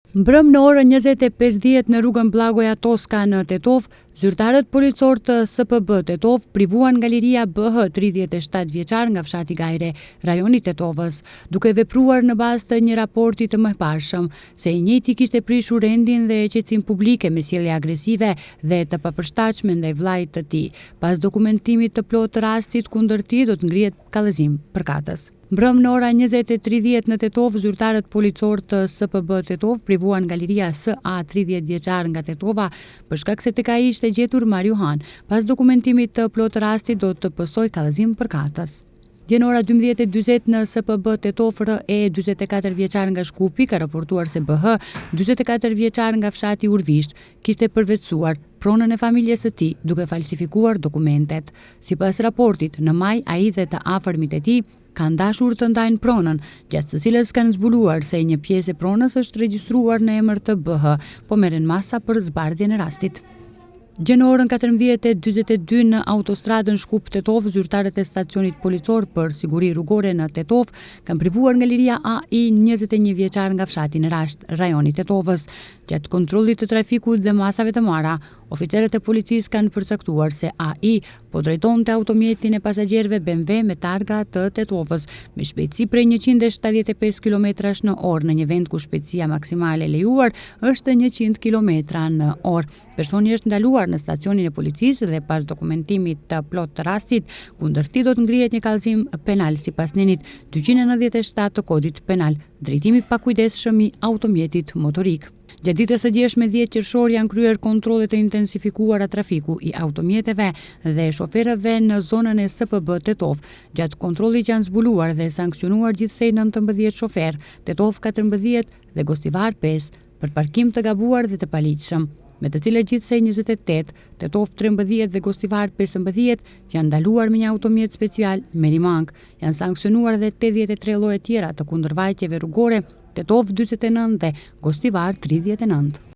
Mbrëm në orën 20:50 në rrugën Blagoja Toska në Tetov, zyrtarët policor të SPB Tetov privuan nga liria BH 37 vjeçar nga fshati Gajre, rajoni Tetovës, duke vepruar në bazë të një raporti të mëparshëm se i njëjti kishte prishur rendin dhe qetësinë publike me sjellje agresive dhe të papërshtatshme ndaj vllajt të tij. Pas dokumentimit të plotë të rastit kundër tij do të ngrihet kallëzim përkatës. Mbrëm në ora 20:30 në Tetov, zyrtarët policor të SPB Tetov privuan nga liria SA 30 vjeçar nga Tetova për shkak se tek ai ishte gjetur marijuan. Pas dokumentimit të plotë rastit do të pësoj kallëzim përkatës. Dje në ora 12:40 në SPB Tetov, RE 44 vjeçar nga Shkupi ka raportuar se BH 44 vjeçar nga fshati Urvisht kishte përvetësuar pronën e familjes së tij duke falsifikuar dokumentet. Sipas raportit, në maj ai dhe të afërmit e tij kanë dashur të ndajnë pronën, gjatë së cilës kanë zbuluar se një pjesë e pronës është regjistruar në emër të BH, po merren masa për zbardhjen e rastit. Gjë në orën 14:42 në autostradën Shkup-Tetov, zyrtarët e stacionit policor për siguri rrugore në Tetov kanë privuar nga liria AI 21 vjeçar nga fshati në Rasht, rajoni Tetovës. Gjatë kontrollit të trafikut dhe masave të marra, oficerët e policisë kanë përcaktuar se AI po drejtonte automjetin e pasagjerëve BMW me targa të Tetovës me shpejtësi prej 175 km/h në një vend ku shpejtësia maksimale lejuar është 100 km/h. Personi është ndaluar në stacionin e policisë dhe pas dokumentimit të plotë të rastit, kundër tij do të ngrihet një kallëzim penal sipas nenit 297 të kodit penal, drejtimi pa kujdesshëm i automjetit motorik. Gjatë ditës së djeshme 10 qershor janë kryer kontrolle të intensifikuara trafiku i automjeteve dhe shoferëve në zonën e SPB Tetov. Gjatë kontrollit janë zbuluar dhe sankcionuar gjithsej 19 shofer, Tetov 14 dhe Gostivar 5 për parkim të gabuar dhe të paligjshëm, me të cilët gjithsej 28, Tetov 13 dhe Gostivar 15 janë ndaluar me një automjet special Merimank. Janë sankcionuar dhe 83 lloje tjera të kundërvajtjeve rrugore, Tetov 49 dhe Gostivar 39.